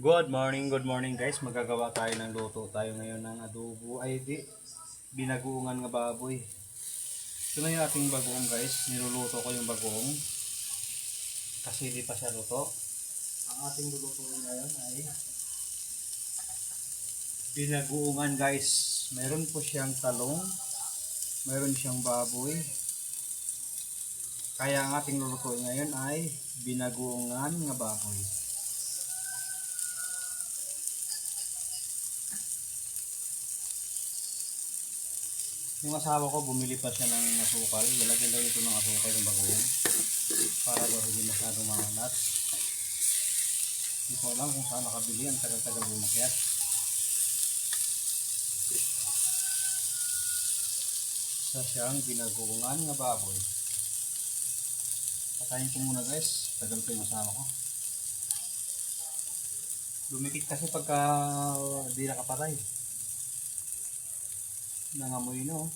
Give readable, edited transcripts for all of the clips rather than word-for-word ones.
Good morning guys. Magagawa tayo ng luto tayo ngayon ng adobo. Ay di, binagoongan nga baboy. Ito na yung ating bagoong guys. Niluluto ko yung bagoong. Kasi di pa siya luto. Ang ating lulutuin ngayon ay binagoongan guys. Meron po siyang talong. Meron siyang baboy. Kaya ang ating lulutuin ngayon ay binagoongan nga baboy. Yung asawa ko, bumili pa siya ng asukal. Lalagyan daw ito ng asukal yung bagoong. Para daw hindi masyadong mahalat. Hindi ko alam kung saan nakabili. Ang tagal-tagal bumakyat. Isa siyang binagoongan nga baboy. Patayin ko muna guys. Tagal ko yung asawa ko. Lumikit kasi pagka di nakapatay. Nangamoy no.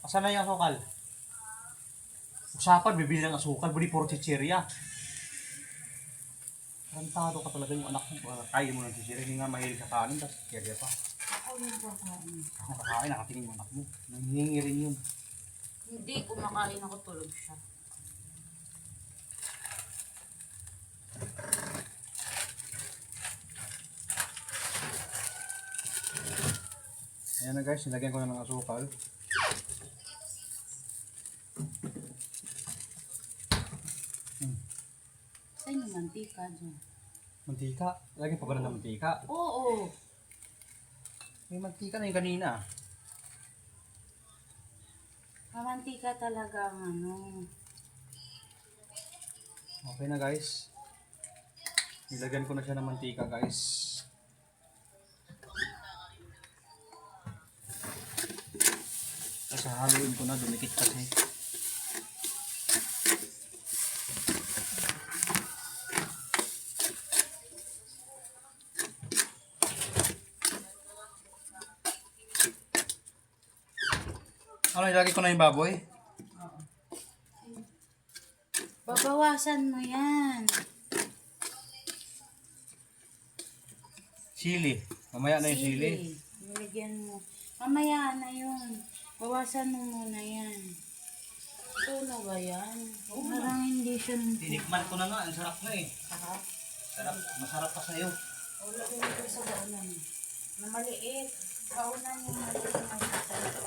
Asan na yung asukal? Usapan, bibili ng asukal, buli puro chichirya. Rantado ka talaga yung anak mo. Kaya mo ng chichirya, hindi nga mahilig sa kanin, tapos chichirya pa. Ako yung kakain. Ako kakain, nakatingin yung anak mo. Nangihingi rin yun. Hindi, kumakain ako, tulog siya. Ayan na guys, nilagyan ko na ng asukal. Saan yung mantika dyan? Mantika? Lagyan pa ba ng mantika? Oo. May mantika na yung kanina. Mamantika talaga ang ano. Okay na guys. Nilagyan ko na siya ng mantika guys. Kasi haluin ko na, dumikit kasi. Ano, ilagay ko na yung baboy? Oo. Babawasan mo yan. Sili. Mamaya na yung sili. Nilagyan mo. Mamaya na yun. Bawasan mo muna yan. Ito na ba yan? Parang hindi siya. Tinikman ko na nga, ang sarap na eh. Sarap. Sarap, masarap pa sa'yo. O, lagyan ito sa gaunan. Na maliit. Gaunan yung maliit na sasal.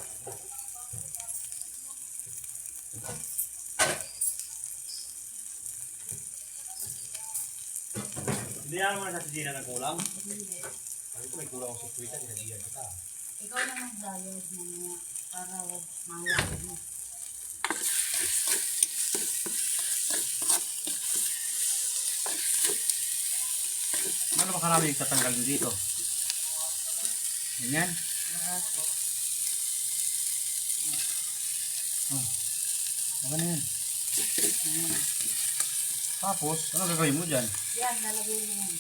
Hindi naman mo na sa Gina na kulang. Hindi. Sabi ko may kulang ako sa Twitter, hinadiyan kita. Ikaw na mag-diet mamaya para mawala mo. Ano ba karami yung tatanggalin dito? Ganyan? Lahat. Oh. Okay na yan. Tapos, ano gagawin mo dyan? Yan, lalagay mo yan.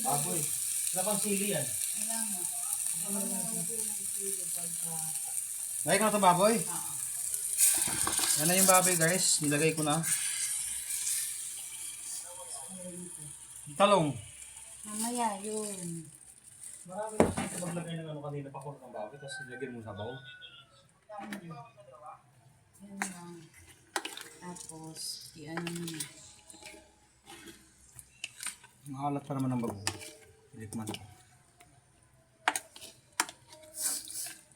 Baboy. Wala pang sili yan. Wala mo. Lalagay ng sili pagka... Lagay ko na ito baboy. Oo. Yan na yung baboy guys. Nilagay ko na. Talong. Mamaya yun. Marami kasi maglagay ng ano kanina pa ko ng baboy. Tapos ilagay mo sa bawo. Yun lang. Tapos, i-ano mo na. Maalat pa naman ng bago. Ilikman ko.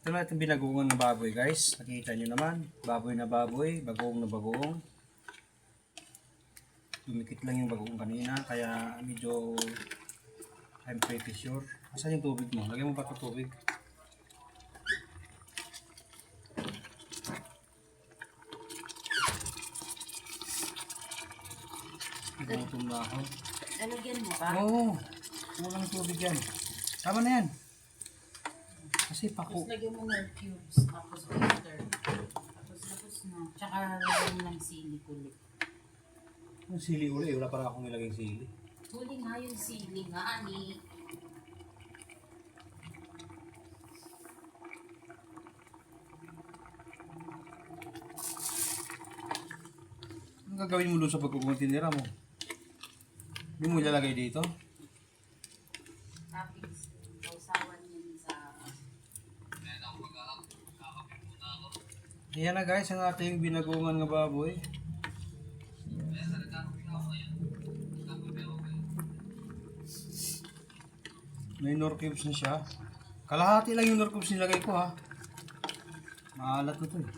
Ito na itong binagoongan na baboy guys. Nakikita nyo naman. Baboy na baboy. Bagoong na bagoong. Dumikit lang yung bagoong kanina. Kaya medyo I'm pretty sure. Asan yung tubig mo? Lagyan mo ba ito tubig? Gutom na ako. Lalagyan mo pa? Oo. Walang tubig yan. Tama na yan. Kasi Tapos pako. lagyan mo ng cubes. Tapos butter. Tapos na. Tsaka lagyan mo ng sili kulit. Yung sili uli. Wala para akong nilagay sili. Huli nga yung sili nga, ani. Anong gagawin mo doon sa pagkukunong tinira mo? Hindi mo ilalagay dito? Tapos, sausawan yun sa... Ayan na guys, ang ating binagungan nga baboy. May nor cubes na siya. Kalahati lang yung nor cubes nilagay ko ha. Maalat na to eh.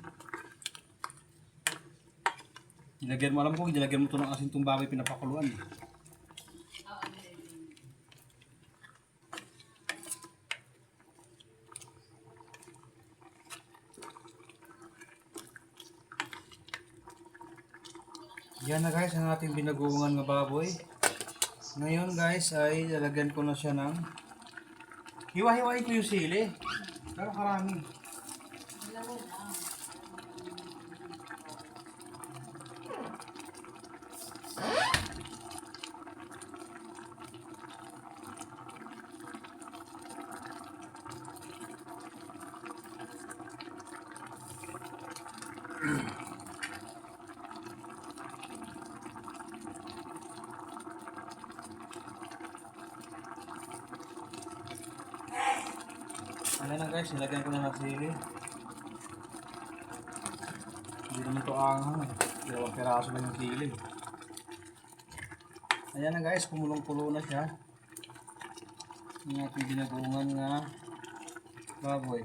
Nilagyan mo, alam ko, nilagyan mo to ng asin tong baboy pinapakuluan eh. Yan na guys, ang ating binagungan nga baboy. Ngayon guys ay lalagyan ko na siya ng hiwa-hiwain ko yung sili. Pero karami. Dalawa lang. Ayan na guys, nilagyan ko na ng sili. Hindi naman to anghang eh. Dalawang piraso lang yung sili. Ayan na guys, kumulong-kulo na siya. Yung ating binagungan nga baboy.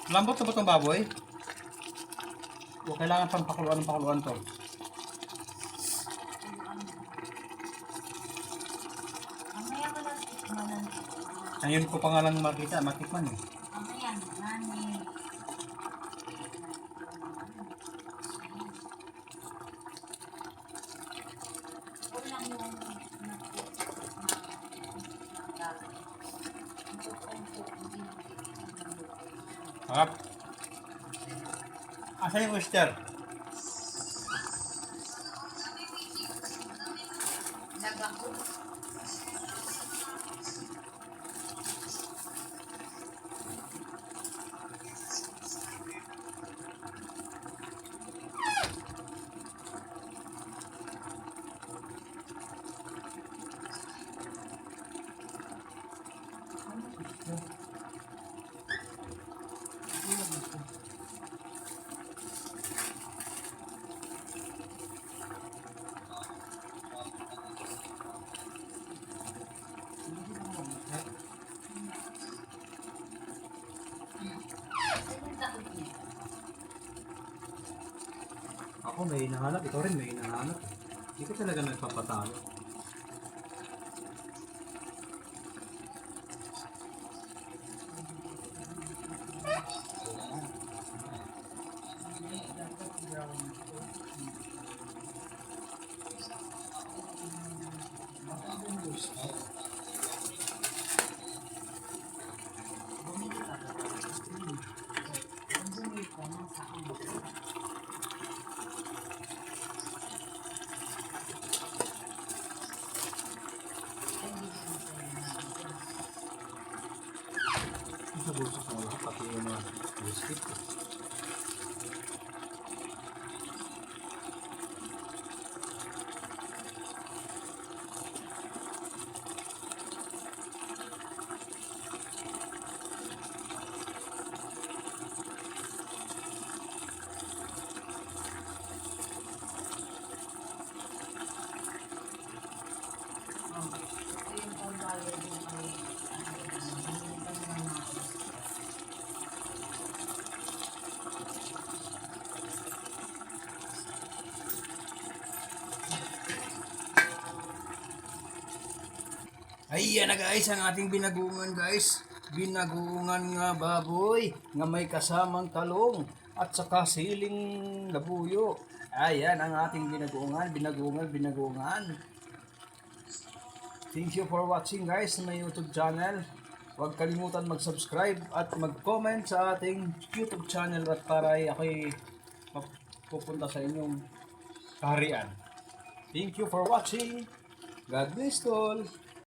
Lambot na ba itong baboy? O kailangan pang pakuluan to? Mamaya ko lang tikmanan. Ngayon ko pa nga lang matikman eh. Mamaya naman eh. Kulang yung Harap. Asan yung oyster? Nagako. Ako may hinahanap, ikaw rin may hinahanap. Hindi ko talaga nagpapatalo. Sa bulsa ko lahat, pati yung mga biscuit. Ito yung pambayad yung kay Ayan na guys, ang ating binagungan guys. Binagungan nga baboy nga may kasamang talong at saka siling labuyo. Ayan ang ating binagungan. Thank you for watching guys sa my YouTube channel. huwag kalimutan mag-subscribe at mag-comment sa ating YouTube channel at para ay ako'y pupunta sa inyong kaharian. Thank you for watching. God bless all.